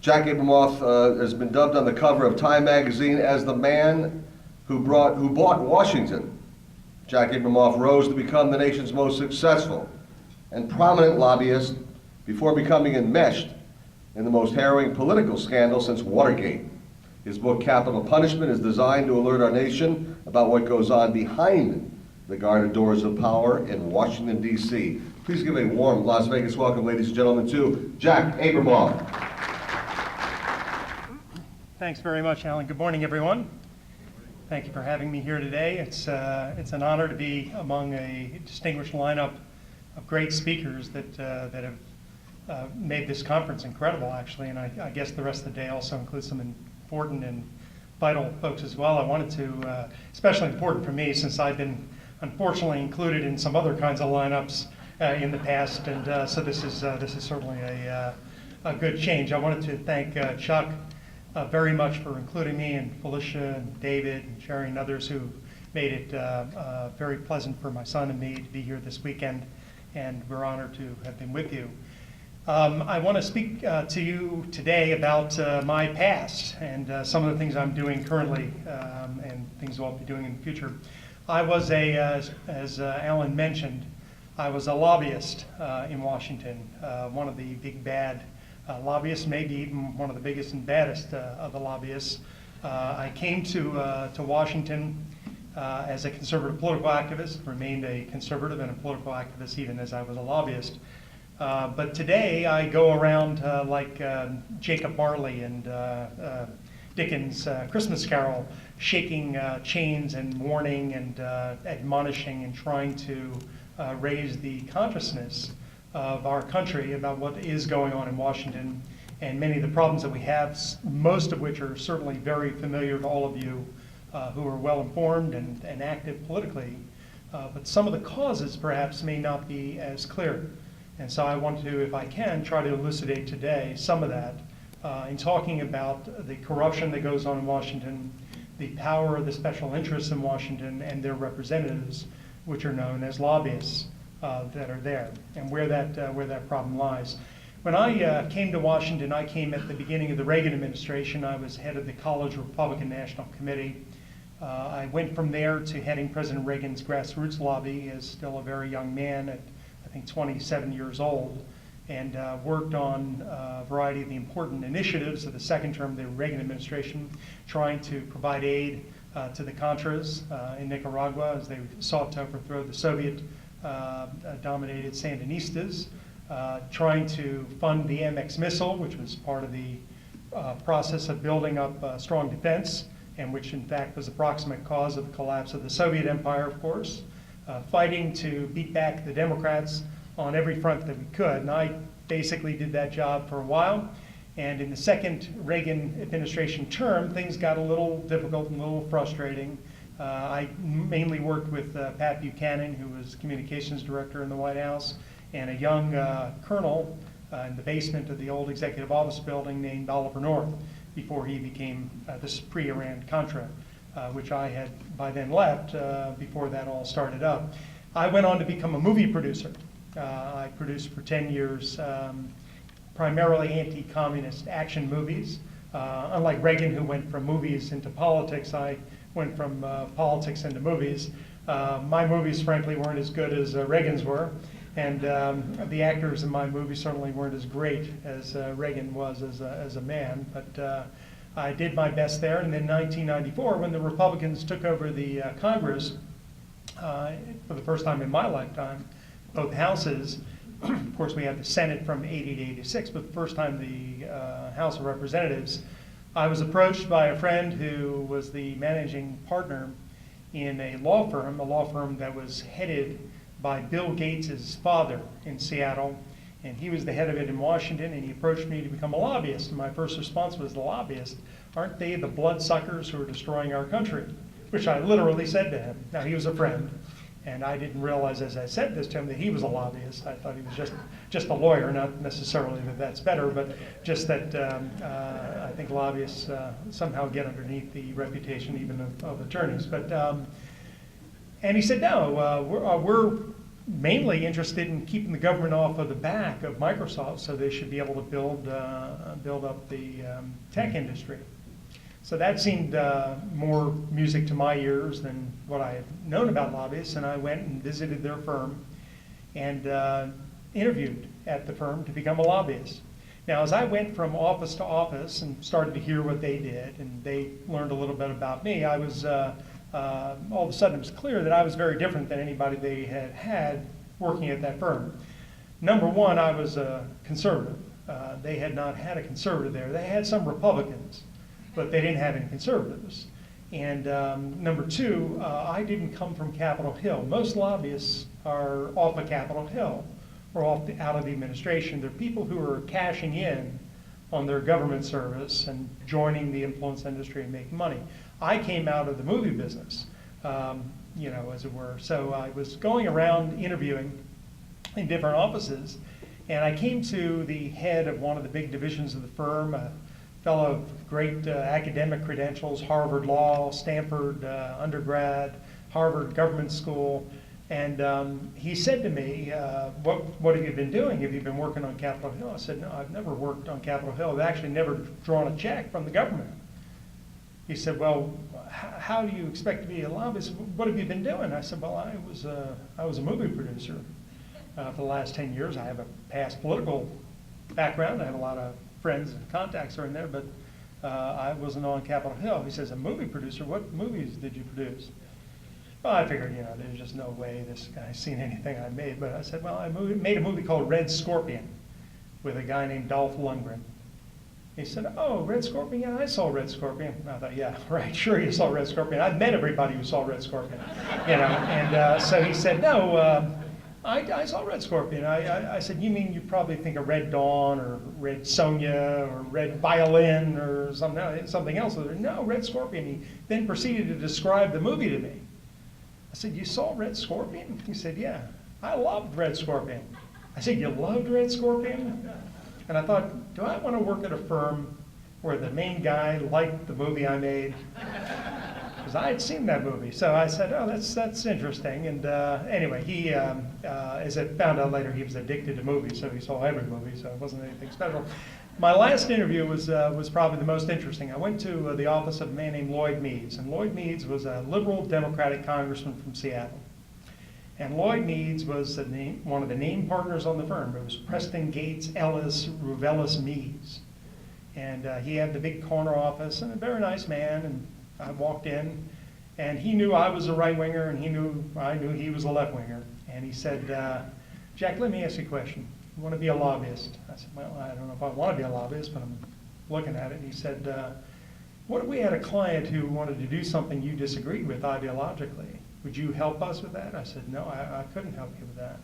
Jack Abramoff has been dubbed on the cover of Time magazine as the man who bought Washington. Jack Abramoff rose to become the nation's most successful and prominent lobbyist before becoming enmeshed in the most harrowing political scandal since Watergate. His book, Capital Punishment, is designed to alert our nation about what goes on behind the guarded doors of power in Washington, D.C. Please give a warm Las Vegas welcome, ladies and gentlemen, to Jack Abramoff. Thanks very much, Alan. Good morning, everyone. Thank you for having me here today. It's an honor to be among a distinguished lineup of great speakers that have made this conference incredible, actually, and I guess the rest of the day also includes some important and vital folks as well. I wanted to, especially important for me, since I've been unfortunately included in some other kinds of lineups in the past, and so this is certainly a good change. I wanted to thank Chuck very much for including me, and Felicia and David and Sherry and others who made it very pleasant for my son and me to be here this weekend, and we're honored to have been with you. I want to speak to you today about my past and some of the things I'm doing currently and things I'll be doing in the future. I was as Alan mentioned, I was a lobbyist in Washington, one of the big bad lobbyists, maybe even one of the biggest and baddest of the lobbyists. I came to Washington as a conservative political activist, remained a conservative and a political activist even as I was a lobbyist. But today I go around like Jacob Marley and Dickens' Christmas Carol, shaking chains and warning and admonishing and trying to raise the consciousness of our country about what is going on in Washington and many of the problems that we have, most of which are certainly very familiar to all of you who are well informed and active politically. But some of the causes perhaps may not be as clear. And so I want to, if I can, try to elucidate today some of that in talking about the corruption that goes on in Washington, the power of the special interests in Washington and their representatives, which are known as lobbyists that are there, and where that problem lies. When I came to Washington, I came at the beginning of the Reagan administration. I was head of the College Republican National Committee. I went from there to heading President Reagan's grassroots lobby as still a very young man at I think 27 years old, and worked on a variety of the important initiatives of the second term of the Reagan administration, trying to provide aid to the Contras in Nicaragua as they sought to overthrow the Soviet-dominated Sandinistas, trying to fund the MX missile, which was part of the process of building up a strong defense, and which in fact was the proximate cause of the collapse of the Soviet empire, of course. Fighting to beat back the Democrats on every front that we could. And I basically did that job for a while. And in the second Reagan administration term, things got a little difficult and a little frustrating. I mainly worked with Pat Buchanan, who was communications director in the White House, and a young colonel in the basement of the old executive office building named Oliver North, before he became this pre-Iran Contra. Which I had by then left before that all started up. I went on to become a movie producer. I produced for 10 years primarily anti-communist action movies. Unlike Reagan, who went from movies into politics, I went from politics into movies. My movies, frankly, weren't as good as Reagan's were, and the actors in my movies certainly weren't as great as Reagan was as a man, but I did my best there, and in 1994, when the Republicans took over the Congress, for the first time in my lifetime, both houses, of course we had the Senate from 80 to 86, but the first time the House of Representatives, I was approached by a friend who was the managing partner in a law firm that was headed by Bill Gates' father in Seattle, and he was the head of it in Washington, and he approached me to become a lobbyist. And my first response was, the lobbyists, aren't they the bloodsuckers who are destroying our country? Which I literally said to him. Now, he was a friend, and I didn't realize as I said this to him that he was a lobbyist. I thought he was just a lawyer, not necessarily that that's better, but just that I think lobbyists somehow get underneath the reputation even of attorneys. But and he said, no, mainly interested in keeping the government off of the back of Microsoft, so they should be able to build up the tech industry. So that seemed more music to my ears than what I had known about lobbyists, and I went and visited their firm and interviewed at the firm to become a lobbyist. Now, as I went from office to office and started to hear what they did, and they learned a little bit about me, I was all of a sudden it was clear that I was very different than anybody they had had working at that firm. Number one, I was a conservative. They had not had a conservative there. They had some Republicans, but they didn't have any conservatives. And number two, I didn't come from Capitol Hill. Most lobbyists are off of Capitol Hill or out of the administration. They're people who are cashing in on their government service and joining the influence industry and making money. I came out of the movie business, as it were. So I was going around interviewing in different offices, and I came to the head of one of the big divisions of the firm, a fellow of great academic credentials, Harvard Law, Stanford undergrad, Harvard Government School, and he said to me, what have you been doing? Have you been working on Capitol Hill? I said, no, I've never worked on Capitol Hill. I've actually never drawn a check from the government. He said, well, how do you expect to be a lobbyist? What have you been doing? I said, well, I was a movie producer for the last 10 years. I have a past political background. I have a lot of friends and contacts are in there, but I wasn't on Capitol Hill. He says, a movie producer? What movies did you produce? Well, I figured, there's just no way this guy's seen anything I made. But I said, well, I made a movie called Red Scorpion with a guy named Dolph Lundgren. He said, oh, Red Scorpion? Yeah, I saw Red Scorpion. And I thought, yeah, right, sure you saw Red Scorpion. I've met everybody who saw Red Scorpion. And so he said, no, I saw Red Scorpion. I said, you mean you probably think of Red Dawn or Red Sonja or Red Violin or something else. No, Red Scorpion. He then proceeded to describe the movie to me. I said, you saw Red Scorpion? He said, yeah, I loved Red Scorpion. I said, you loved Red Scorpion? And I thought, do I want to work at a firm where the main guy liked the movie I made? Because I had seen that movie. So I said, oh, that's interesting. And anyway, he, as I found out later, he was addicted to movies, so he saw every movie, so it wasn't anything special. My last interview was probably the most interesting. I went to the office of a man named Lloyd Meads, and Lloyd Meads was a liberal Democratic congressman from Seattle. And Lloyd Meads was one of the name partners on the firm. It was Preston Gates Ellis Ruvelis Meads. And he had the big corner office, and a very nice man, and I walked in, and he knew I was a right-winger, and I knew he was a left-winger. And he said, Jack, let me ask you a question. You want to be a lobbyist? I said, well, I don't know if I want to be a lobbyist, but I'm looking at it. And he said, what if we had a client who wanted to do something you disagreed with ideologically? Would you help us with that? I said, no, I couldn't help you with that.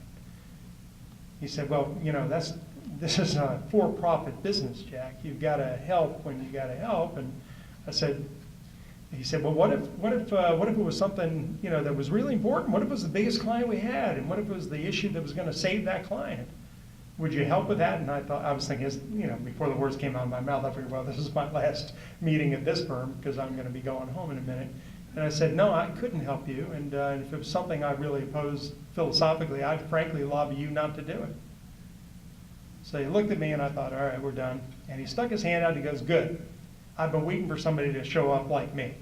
He said, well, this is a for-profit business, Jack. You've got to help when you got to help. And he said, well, what if it was something that was really important? What if it was the biggest client we had, and what if it was the issue that was going to save that client? Would you help with that? And I was thinking, before the words came out of my mouth, I figured, well, this is my last meeting at this firm because I'm going to be going home in a minute. And I said, no, I couldn't help you. And if it was something I really opposed philosophically, I'd frankly lobby you not to do it. So he looked at me and I thought, all right, we're done. And he stuck his hand out and he goes, good. I've been waiting for somebody to show up like me.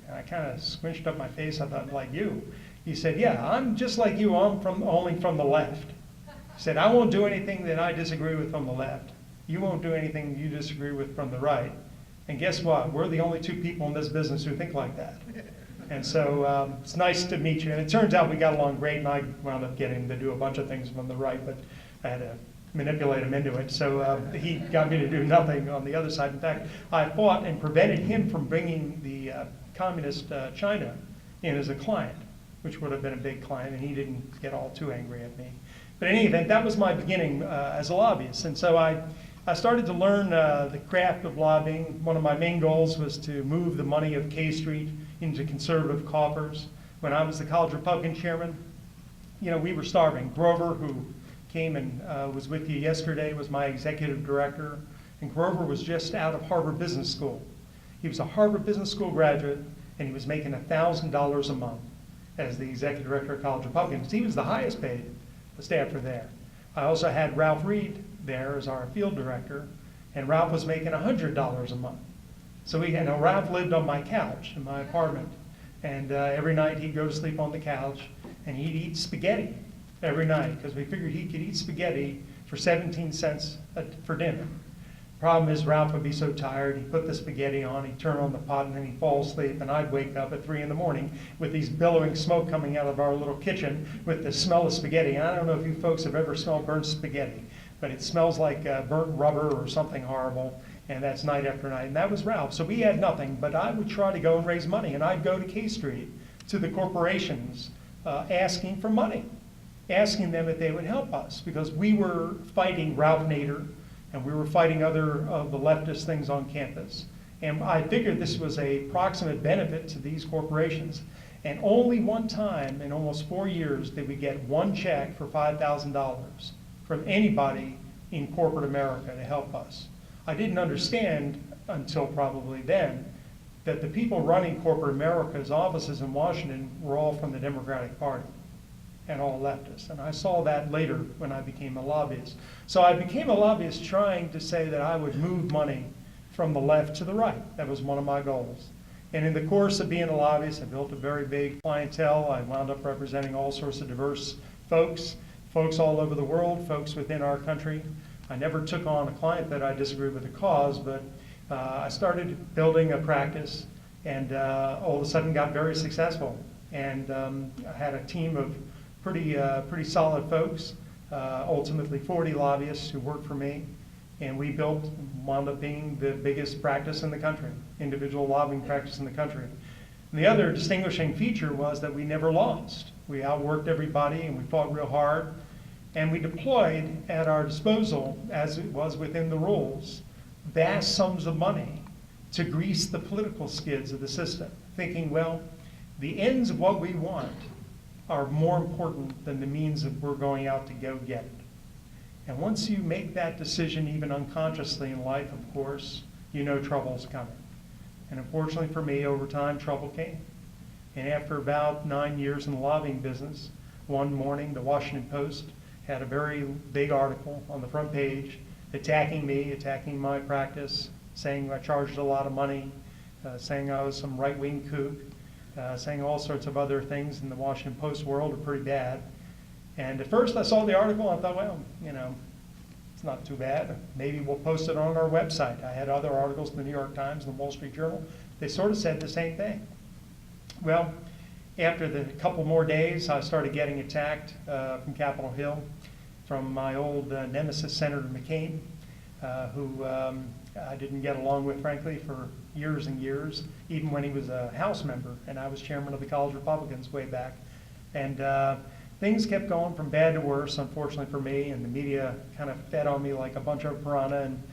And I kind of squinched up my face. I thought, like you. He said, yeah, I'm just like you. I'm only from the left. He said, I won't do anything that I disagree with from the left. You won't do anything you disagree with from the right. And guess what? We're the only two people in this business who think like that. And so it's nice to meet you. And it turns out we got along great, and I wound up getting to do a bunch of things from the right, but I had to manipulate him into it. So he got me to do nothing on the other side. In fact, I fought and prevented him from bringing the communist China in as a client, which would have been a big client, and he didn't get all too angry at me. But in any event, that was my beginning as a lobbyist. And so I started to learn the craft of lobbying. One of my main goals was to move the money of K Street into conservative coffers. When I was the college Republican chairman, we were starving. Grover, who came and was with you yesterday, was my executive director. And Grover was just out of Harvard Business School. He was a Harvard Business School graduate, and he was making $1,000 a month. as the executive director of College Republicans. He was the highest paid staffer there. I also had Ralph Reed there as our field director, and Ralph was making $100 a month. So Ralph lived on my couch in my apartment, and every night he'd go to sleep on the couch, and he'd eat spaghetti every night, because we figured he could eat spaghetti for 17 cents for dinner. Problem is, Ralph would be so tired, he'd put the spaghetti on, he'd turn on the pot, and then he'd fall asleep, and I'd wake up at 3 in the morning with these billowing smoke coming out of our little kitchen with the smell of spaghetti. And I don't know if you folks have ever smelled burnt spaghetti, but it smells like burnt rubber or something horrible, and that's night after night. And that was Ralph. So we had nothing, but I would try to go and raise money, and I'd go to K Street, to the corporations, asking for money, asking them if they would help us, because we were fighting Ralph Nader, and we were fighting other of the leftist things on campus. And I figured this was a proximate benefit to these corporations. And only one time in almost 4 years did we get one check for $5,000 from anybody in corporate America to help us. I didn't understand until probably then that the people running corporate America's offices in Washington were all from the Democratic Party and all leftists. And I saw that later when I became a lobbyist. So I became a lobbyist trying to say that I would move money from the left to the right. That was one of my goals. And in the course of being a lobbyist, I built a very big clientele. I wound up representing all sorts of diverse folks all over the world, folks within our country. I never took on a client that I disagreed with the cause, but I started building a practice, and all of a sudden got very successful. And I had a team of pretty solid folks, ultimately 40 lobbyists who worked for me, and we wound up being the biggest practice in the country, individual lobbying practice in the country. And the other distinguishing feature was that we never lost. We outworked everybody, and we fought real hard, and we deployed at our disposal, as it was within the rules, vast sums of money to grease the political skids of the system, thinking, well, the ends of what we want are more important than the means that we're going out to go get it. And once you make that decision, even unconsciously in life, of course, you know trouble's coming. And unfortunately for me, over time, trouble came. And after about 9 years in the lobbying business, one morning, the Washington Post had a very big article on the front page attacking me, attacking my practice, saying I charged a lot of money, saying I was some right-wing kook, saying all sorts of other things in the Washington Post world are pretty bad. And at first I saw the article and I thought, well, it's not too bad. Maybe we'll post it on our website. I had other articles in the New York Times and the Wall Street Journal. They sort of said the same thing. Well, after the couple more days, I started getting attacked from Capitol Hill from my old nemesis, Senator McCain, who I didn't get along with, frankly, for years and years, even when he was a House member, and I was chairman of the College Republicans way back. And things kept going from bad to worse, unfortunately for me, and the media kind of fed on me like a bunch of piranha, and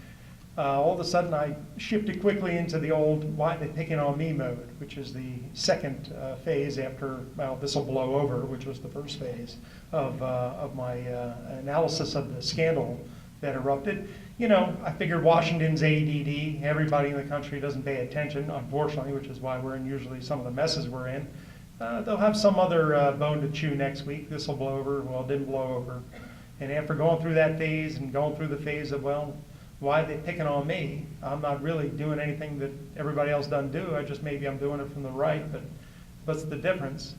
all of a sudden I shifted quickly into the old why they picking on me mode, which is the second phase after, well, this will blow over, which was the first phase of my analysis of the scandal that erupted. I figured Washington's ADD, everybody in the country doesn't pay attention, unfortunately, which is why we're in usually some of the messes we're in. They'll have some other bone to chew next week. This will blow over. Well, it didn't blow over. And after going through that phase and going through the phase of, well, why are they picking on me? I'm not really doing anything that everybody else doesn't do. Maybe I'm doing it from the right, but what's the difference?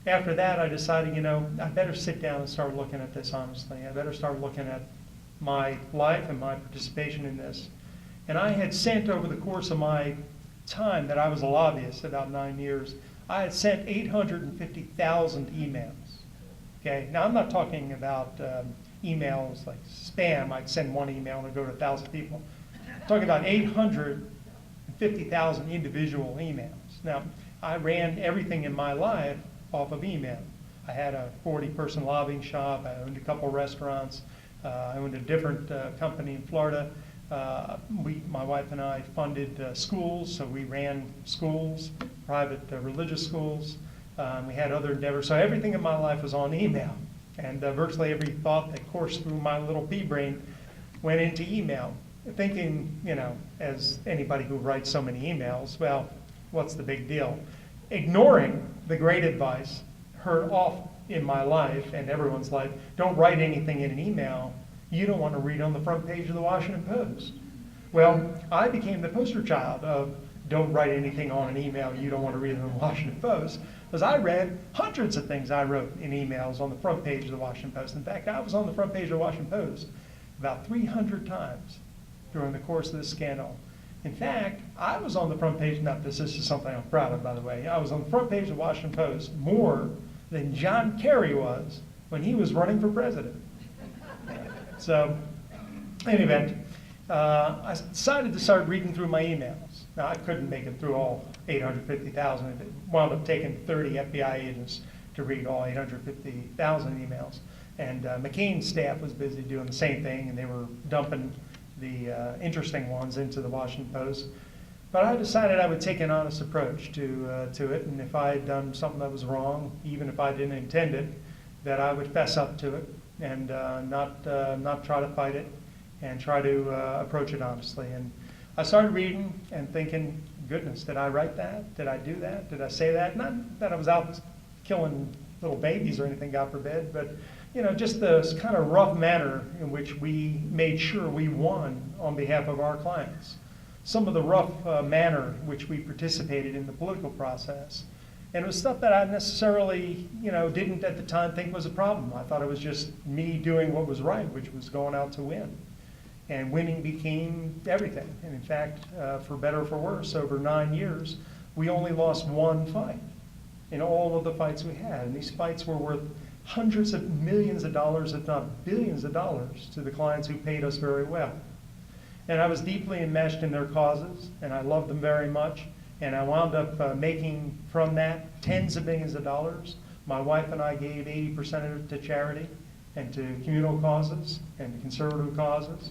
After that, I decided, I better sit down and start looking at this honestly. I better start looking at my life and my participation in this. And I had sent over the course of my time that I was a lobbyist, about 9 years, I had sent 850,000 emails. Okay, now I'm not talking about emails like spam. I'd send one email and it'd go to 1,000 people. I'm talking about 850,000 individual emails. Now, I ran everything in my life off of email. I had a 40-person lobbying shop. I owned a couple restaurants. I owned a different company in Florida. My wife and I funded schools, so we ran schools, private religious schools. We had other endeavors. So everything in my life was on email. And virtually every thought that coursed through my little pea brain went into email. Thinking, as anybody who writes so many emails, well, what's the big deal? Ignoring the great advice heard off in my life and everyone's life, don't write anything in an email you don't want to read on the front page of the Washington Post. Well, I became the poster child of don't write anything on an email you don't want to read in the Washington Post, because I read hundreds of things I wrote in emails on the front page of the Washington Post. In fact, I was on the front page of the Washington Post about 300 times during the course of this scandal. In fact, I was on the front page, not this is something I'm proud of, by the way, I was on the front page of the Washington Post more than John Kerry was when he was running for president. So, in any event, I decided to start reading through my emails. Now, I couldn't make it through all 850,000. It wound up taking 30 FBI agents to read all 850,000 emails. And McCain's staff was busy doing the same thing, and they were dumping the interesting ones into the Washington Post. But I decided I would take an honest approach to it, and if I had done something that was wrong, even if I didn't intend it, that I would fess up to it and not try to fight it, and try to approach it honestly. And I started reading and thinking, goodness, did I write that? Did I do that? Did I say that? Not that I was out killing little babies or anything, God forbid, but you know, just the kind of rough manner in which we made sure we won on behalf of our clients. Some of the rough manner in which we participated in the political process. And it was stuff that I necessarily, you know, didn't at the time think was a problem. I thought it was just me doing what was right, which was going out to win. And winning became everything. And in fact, for better or for worse, over 9 years, we only lost one fight in all of the fights we had. And these fights were worth hundreds of millions of dollars, if not billions of dollars, to the clients who paid us very well. And I was deeply enmeshed in their causes, and I loved them very much. And I wound up making from that tens of millions of dollars. My wife and I gave 80% of it to charity and to communal causes and to conservative causes.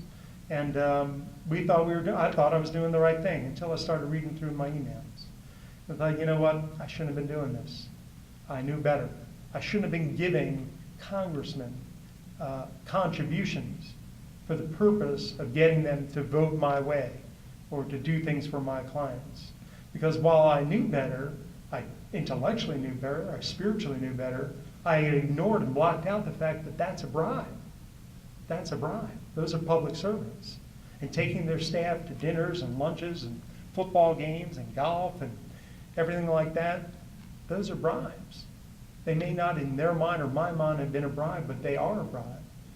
And I thought I was doing the right thing until I started reading through my emails. I thought, you know what, I shouldn't have been doing this. I knew better. I shouldn't have been giving congressmen contributions for the purpose of getting them to vote my way or to do things for my clients. Because while I knew better, I intellectually knew better, I spiritually knew better, I ignored and blocked out the fact that that's a bribe. That's a bribe. Those are public servants. And taking their staff to dinners and lunches and football games and golf and everything like that, those are bribes. They may not in their mind or my mind have been a bribe, but they are a bribe.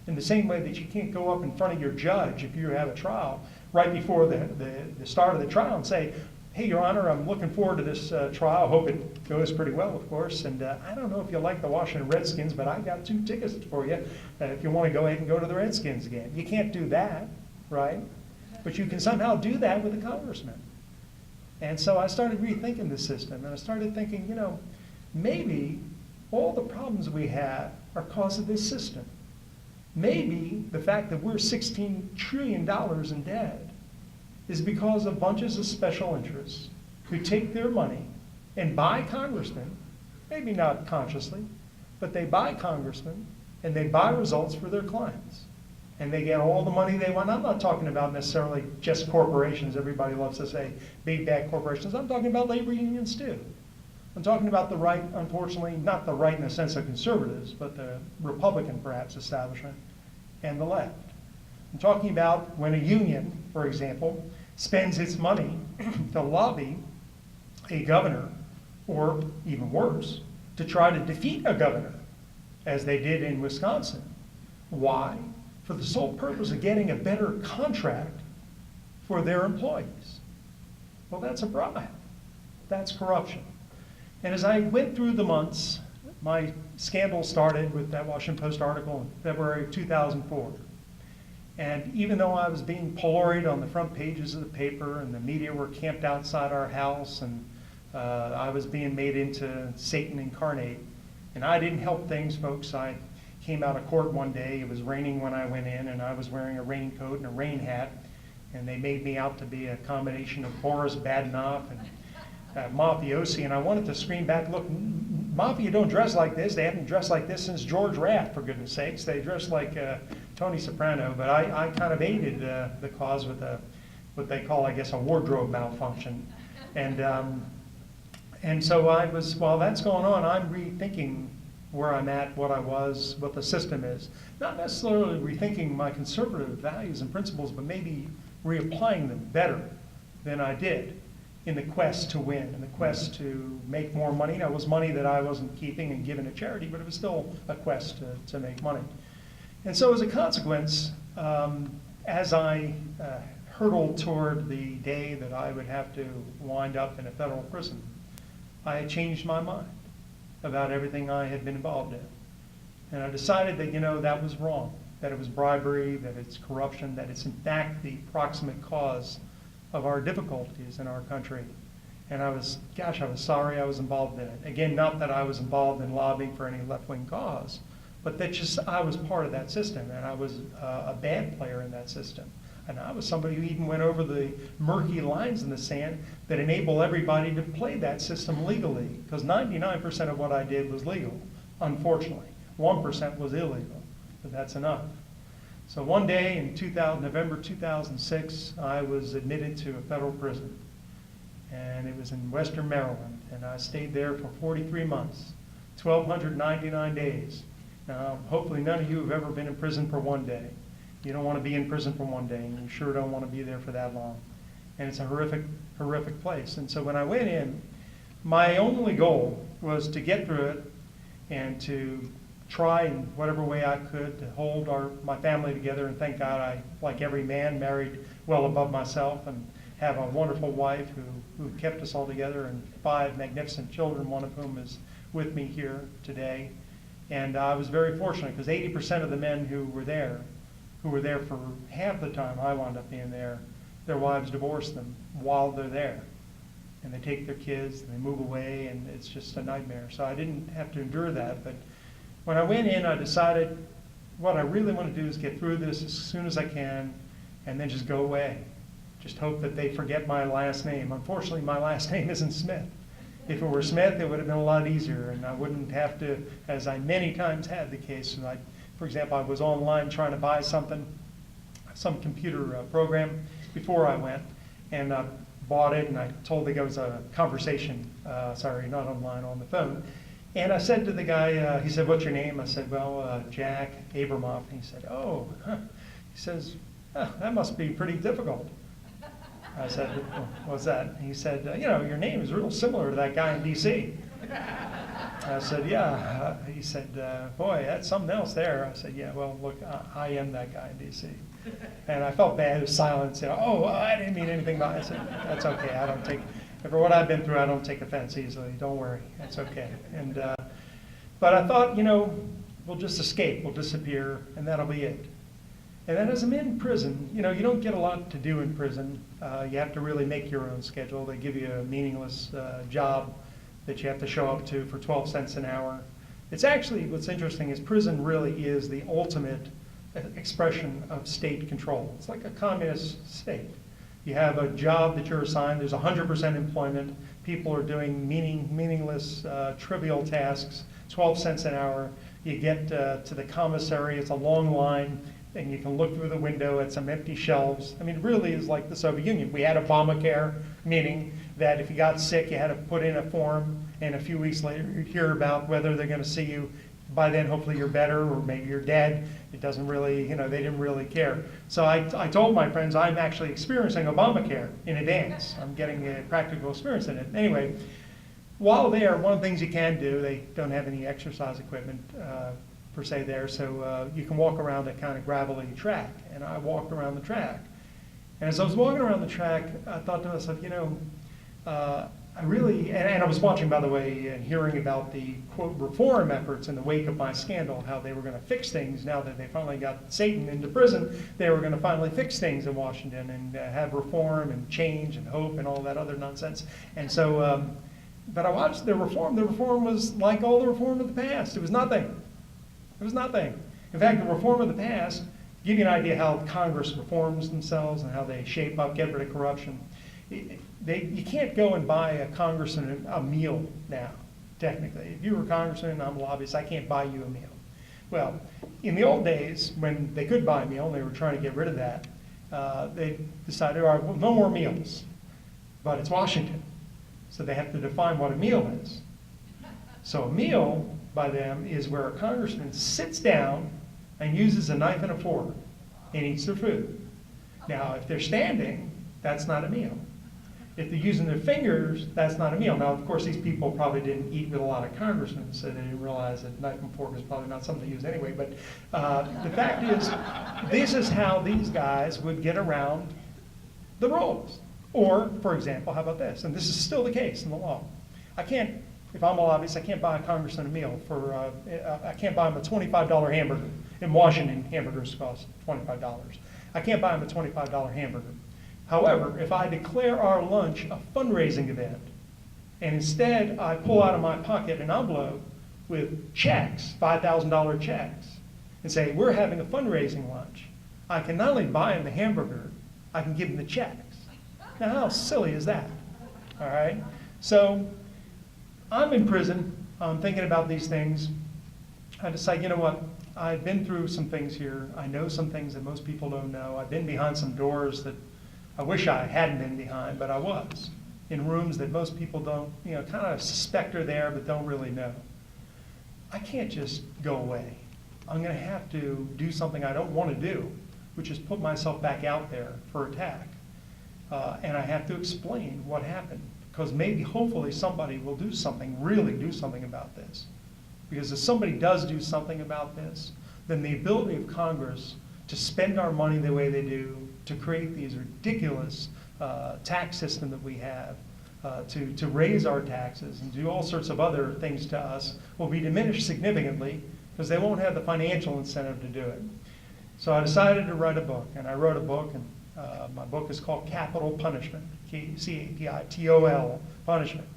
In the same way that you can't go up in front of your judge if you have a trial right before the start of the trial and say, hey, Your Honor, I'm looking forward to this trial. Hope it goes pretty well, of course. And I don't know if you like the Washington Redskins, but I got 2 tickets for you if you want to go ahead and go to the Redskins game. You can't do that, right? But you can somehow do that with a congressman. And so I started rethinking the system, and I started thinking, you know, maybe all the problems we have are because of this system. Maybe the fact that we're $16 trillion in debt is because of bunches of special interests who take their money and buy congressmen, maybe not consciously, but they buy congressmen and they buy results for their clients. And they get all the money they want. I'm not talking about necessarily just corporations. Everybody loves to say big bad corporations. I'm talking about labor unions too. I'm talking about the right, unfortunately, not the right in the sense of conservatives, but the Republican, perhaps, establishment and the left. I'm talking about when a union, for example, spends its money to lobby a governor, or even worse, to try to defeat a governor, as they did in Wisconsin. Why? For the sole purpose of getting a better contract for their employees. Well, that's a bribe. That's corruption. And as I went through the months, my scandal started with that Washington Post article in February of 2004. And even though I was being pilloried on the front pages of the paper and the media were camped outside our house and I was being made into Satan incarnate, and I didn't help things, folks. I came out of court one day, it was raining when I went in, and I was wearing a raincoat and a rain hat, and they made me out to be a combination of Boris Badenov and mafiosi, and I wanted to scream back, look, mafia don't dress like this. They haven't dressed like this since George Raft, for goodness sakes. They dress like Tony Soprano, but I kind of aided the cause with what they call, I guess, a wardrobe malfunction. And so I was, while that's going on, I'm rethinking where I'm at, what I was, what the system is. Not necessarily rethinking my conservative values and principles, but maybe reapplying them better than I did in the quest to win, in the quest to make more money. It was money that I wasn't keeping and giving to charity, but it was still a quest to make money. And so as a consequence, as I hurtled toward the day that I would have to wind up in a federal prison, I changed my mind about everything I had been involved in. And I decided that, that was wrong, that it was bribery, that it's corruption, that it's in fact the proximate cause of our difficulties in our country. And I was sorry I was involved in it. Again, not that I was involved in lobbying for any left-wing cause, but that just I was part of that system, and I was a bad player in that system. And I was somebody who even went over the murky lines in the sand that enable everybody to play that system legally, because 99% of what I did was legal, unfortunately. 1% was illegal, but that's enough. So one day in November 2006, I was admitted to a federal prison, and it was in Western Maryland, and I stayed there for 43 months, 1,299 days. Now, hopefully none of you have ever been in prison for one day. You don't want to be in prison for one day, and you sure don't want to be there for that long. And it's a horrific, horrific place. And so when I went in, my only goal was to get through it and to try in whatever way I could to hold my family together. And thank God I, like every man, married well above myself and have a wonderful wife who kept us all together, and 5 magnificent children, one of whom is with me here today. And I was very fortunate because 80% of the men who were there for half the time I wound up being there, their wives divorce them while they're there. And they take their kids and they move away, and it's just a nightmare. So I didn't have to endure that. But when I went in, I decided what I really want to do is get through this as soon as I can and then just go away. Just hope that they forget my last name. Unfortunately, my last name isn't Smith. If it were Smith, it would have been a lot easier, and I wouldn't have to, as I many times had the case. And for example, I was online trying to buy something, some computer program before I went, and I bought it, and I told the guy, it was a conversation, sorry, not online, on the phone. And I said to the guy, he said, "What's your name?" I said, "Well, Jack Abramoff." And he said, "Oh," he says, "that must be pretty difficult." I said, "What's that?" And he said, "Your name is real similar to that guy in D.C. I said, "Yeah." He said, "Boy, that's something else there." I said, "Yeah, well, look, I am that guy in D.C. And I felt bad. It was silence. "Oh, I didn't mean anything by it." I said, "That's okay. I don't take, for what I've been through, I don't take offense easily. Don't worry. That's okay." And but I thought, we'll just escape. We'll disappear, and that'll be it. And then as I'm in prison, you don't get a lot to do in prison. You have to really make your own schedule. They give you a meaningless job that you have to show up to for 12 cents an hour. It's actually, what's interesting is prison really is the ultimate expression of state control. It's like a communist state. You have a job that you're assigned. There's 100% employment. People are doing meaningless, trivial tasks, 12 cents an hour. You get to the commissary. It's a long line, and you can look through the window at some empty shelves. I mean, it really is like the Soviet Union. We had Obamacare, meaning that if you got sick, you had to put in a form, and a few weeks later, you'd hear about whether they're going to see you. By then, hopefully you're better, or maybe you're dead. It doesn't really, they didn't really care. So I told my friends I'm actually experiencing Obamacare in advance. I'm getting a practical experience in it. Anyway, while there, one of the things you can do, they don't have any exercise equipment per se there, so you can walk around a kind of gravelly track. And I walked around the track. And as I was walking around the track, I thought to myself, I really, and I was watching, by the way, and hearing about the, quote, reform efforts in the wake of my scandal, how they were going to fix things now that they finally got Satan into prison. They were going to finally fix things in Washington and have reform and change and hope and all that other nonsense. And so, but I watched the reform. The reform was like all the reform of the past. It was nothing. It was nothing. In fact, the reform of the past, give you an idea how Congress reforms themselves and how they shape up, get rid of corruption. You can't go and buy a congressman a meal now, technically. If you were a congressman and I'm a lobbyist, I can't buy you a meal. Well, in the old days, when they could buy a meal and they were trying to get rid of that, they decided, all right, well, no more meals. But it's Washington, so they have to define what a meal is. So a meal by them is where a congressman sits down and uses a knife and a fork and eats their food. Now, if they're standing, that's not a meal. If they're using their fingers, that's not a meal. Now, of course, these people probably didn't eat with a lot of congressmen, so they didn't realize that knife and fork is probably not something to use anyway. But the fact is, this is how these guys would get around the rules. Or, for example, how about this? And this is still the case in the law. If I'm a lobbyist, I can't buy a congressman a meal for, I can't buy him a $25 hamburger. In Washington, hamburgers cost $25. I can't buy him a $25 hamburger. However, if I declare our lunch a fundraising event, and instead I pull out of my pocket an envelope with checks, $5,000 checks, and say, we're having a fundraising lunch, I can not only buy him the hamburger, I can give him the checks. Now, how silly is that? All right? So, I'm in prison, I'm thinking about these things. I decide, you know what? I've been through some things here. I know some things that most people don't know. I've been behind some doors that I wish I hadn't been behind, but I was. In rooms that most people don't, kind of suspect are there, but don't really know. I can't just go away. I'm going to have to do something I don't want to do, which is put myself back out there for attack. And I have to explain what happened, because maybe, hopefully, somebody will do something, really do something about this. Because if somebody does do something about this, then the ability of Congress to spend our money the way they do, to create these ridiculous tax system that we have, to raise our taxes and do all sorts of other things to us will be diminished significantly because they won't have the financial incentive to do it. So I decided to write a book, and I wrote a book, and my book is called Capital Punishment, C-A-P-I-T-O-L, Punishment,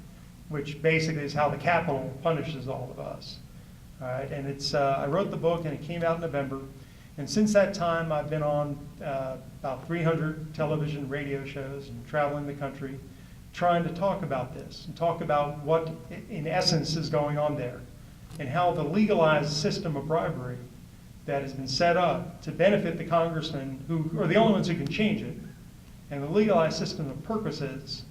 which basically is how the capital punishes all of us. All right, and I wrote the book, and it came out in November. And since that time, I've been on about 300 television radio shows and traveling the country trying to talk about this and talk about what, in essence, is going on there and how the legalized system of bribery that has been set up to benefit the congressmen who are the only ones who can change it, and the legalized system of purposes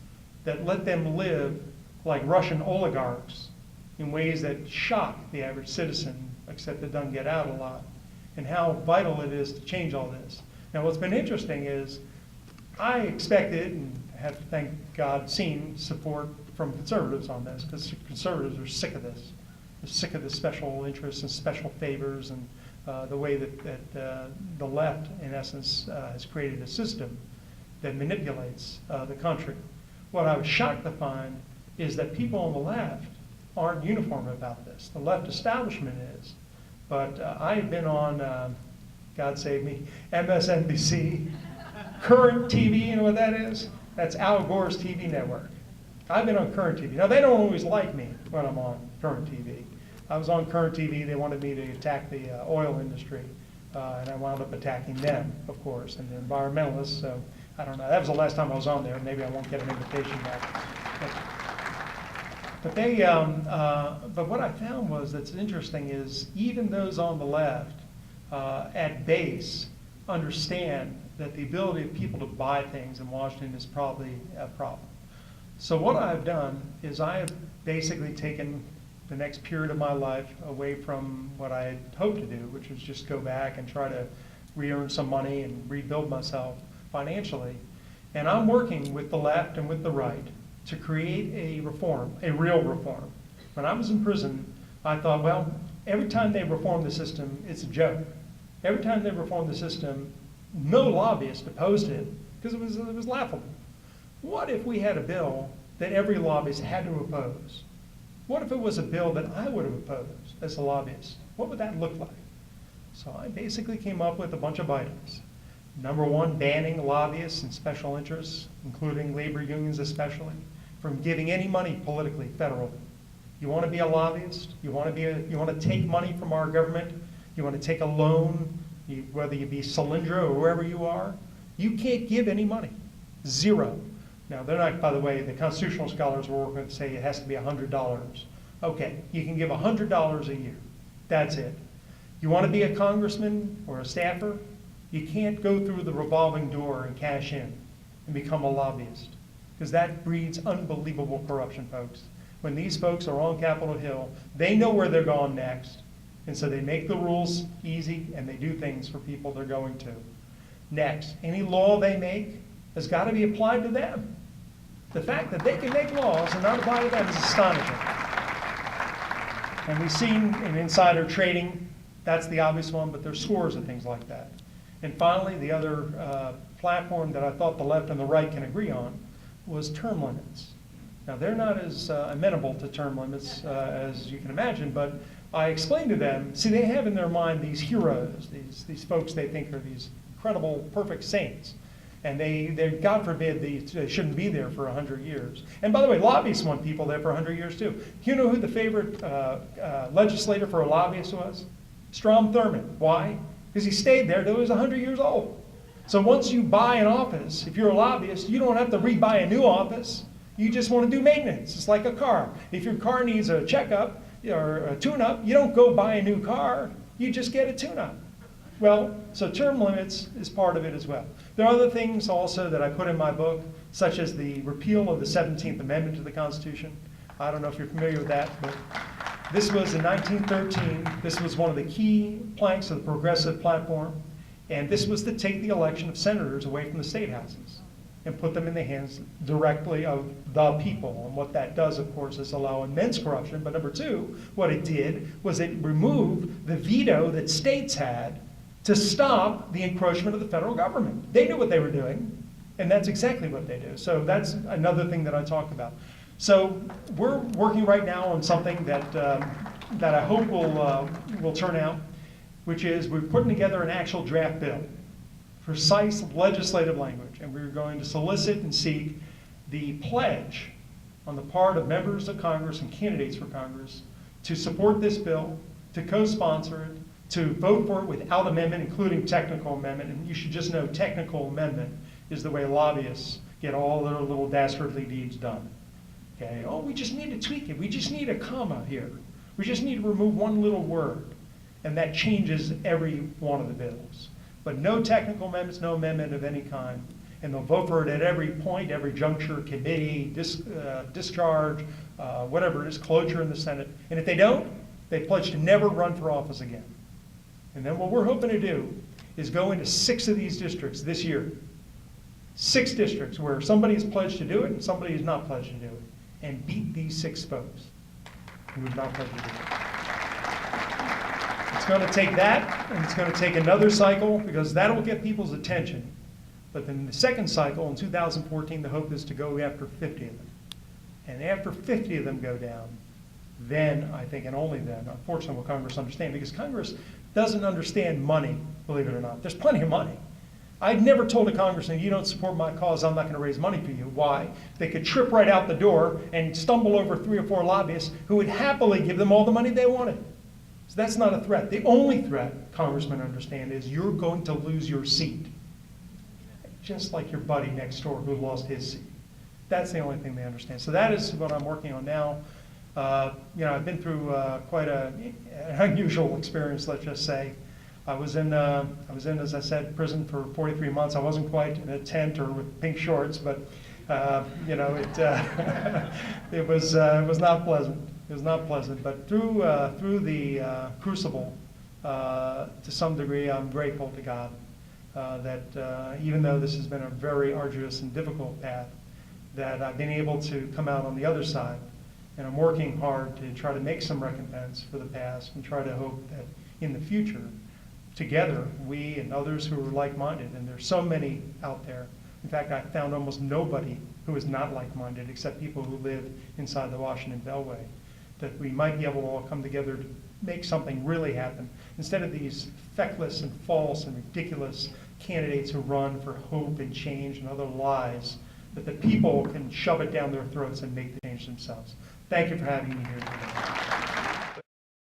that let them live like Russian oligarchs in ways that shock the average citizen, except it doesn't get out a lot, and how vital it is to change all this. Now, what's been interesting is I expected, and have, thank God, seen support from conservatives on this, because conservatives are sick of this. They're sick of the special interests and special favors and the way that the left, in essence, has created a system that manipulates the country. What I was shocked to find is that people on the left aren't uniform about this. The left establishment is. But I've been on, God save me, MSNBC, Current TV, you know what that is? That's Al Gore's TV network. I've been on Current TV. Now, they don't always like me when I'm on Current TV. I was on Current TV. They wanted me to attack the oil industry, and I wound up attacking them, of course, and the environmentalists. So I don't know. That was the last time I was on there. Maybe I won't get an invitation back. But what I found was that's interesting is even those on the left, at base, understand that the ability of people to buy things in Washington is probably a problem. So what I've done is I have basically taken the next period of my life away from what I had hoped to do, which was just go back and try to re-earn some money and rebuild myself financially. And I'm working with the left and with the right to create a reform, a real reform. When I was in prison, I thought, well, every time they reform the system, it's a joke. Every time they reform the system, no lobbyist opposed it because it was laughable. What if we had a bill that every lobbyist had to oppose? What if it was a bill that I would have opposed as a lobbyist? What would that look like? So I basically came up with a bunch of items. Number one, banning lobbyists and special interests, including labor unions especially, from giving any money politically, federally. You want to be a lobbyist? You want to take money from our government? You want to take a loan, whether you be Solyndra or wherever you are? You can't give any money. Zero. Now, they're not, by the way, the constitutional scholars we're working with say it has to be $100. Okay, you can give $100 a year. That's it. You want to be a congressman or a staffer? You can't go through the revolving door and cash in and become a lobbyist, because that breeds unbelievable corruption, folks. when these folks are on Capitol Hill, they know where they're going next, and so they make the rules easy and they do things for people they're going to. Next, any law they make has got to be applied to them. The fact that they can make laws and not apply to them is astonishing. And we've seen in insider trading, that's the obvious one, but there's scores of things like that. And finally, the other platform that I thought the left and the right can agree on was term limits. Now, they're not as amenable to term limits as you can imagine, but I explained to them, see, they have in their mind these heroes, these folks they think are these incredible, perfect saints. And they God forbid, they shouldn't be there for 100 years. And by the way, lobbyists want people there for 100 years too. You know who the favorite legislator for a lobbyist was? Strom Thurmond. Why? Because he stayed there till he was 100 years old. So once you buy an office, if you're a lobbyist, you don't have to re-buy a new office. You just want to do maintenance. It's like a car. If your car needs a checkup or a tune-up, you don't go buy a new car. You just get a tune-up. Well, so term limits is part of it as well. There are other things also that I put in my book, such as the repeal of the 17th Amendment to the Constitution. I don't know if you're familiar with that, but this was in 1913. This was one of the key planks of the progressive platform, and this was to take the election of senators away from the state houses and put them in the hands directly of the people. And what that does, of course, is allow immense corruption. But number two, what it did was it removed the veto that states had to stop the encroachment of the federal government. They knew what they were doing, and that's exactly what they do. So that's another thing that I talk about. So we're working right now on something that I hope will turn out, which is we're putting together an actual draft bill, precise legislative language, and we're going to solicit and seek the pledge on the part of members of Congress and candidates for Congress to support this bill, to co-sponsor it, to vote for it without amendment, including technical amendment. And you should just know technical amendment is the way lobbyists get all their little dastardly deeds done. Okay, oh, we just need to tweak it. We just need a comma here. We just need to remove one little word. And that changes every one of the bills. But no technical amendments, no amendment of any kind. And they'll vote for it at every point, every juncture, committee, discharge, whatever it is, cloture in the Senate. And if they don't, they pledge to never run for office again. And then what we're hoping to do is go into 6 of these districts this year. 6 districts where somebody has pledged to do it and somebody has not pledged to do it. And beat these 6 folks who have not pledged to do it. It's going to take that, and it's going to take another cycle, because that'll get people's attention. But then the second cycle, in 2014, the hope is to go after 50 of them. And after 50 of them go down, then I think, and only then, unfortunately, will Congress understand, because Congress doesn't understand money, believe it or not. There's plenty of money. I've never told a congressman, you don't support my cause, I'm not going to raise money for you. Why? They could trip right out the door and stumble over 3 or 4 lobbyists who would happily give them all the money they wanted. So that's not a threat. The only threat congressmen understand is you're going to lose your seat. Just like your buddy next door who lost his seat. That's the only thing they understand. So that is what I'm working on now. I've been through quite an unusual experience, let's just say. I was in, as I said, prison for 43 months. I wasn't quite in a tent or with pink shorts, but it was not pleasant. It was not pleasant. But through the crucible, to some degree, I'm grateful to God that even though this has been a very arduous and difficult path, that I've been able to come out on the other side. And I'm working hard to try to make some recompense for the past and try to hope that in the future, together, we and others who are like-minded, and there's so many out there. In fact, I found almost nobody who is not like-minded except people who live inside the Washington Beltway, that we might be able to all come together to make something really happen instead of these feckless and false and ridiculous candidates who run for hope and change and other lies, that the people can shove it down their throats and make the change themselves. Thank you for having me here today.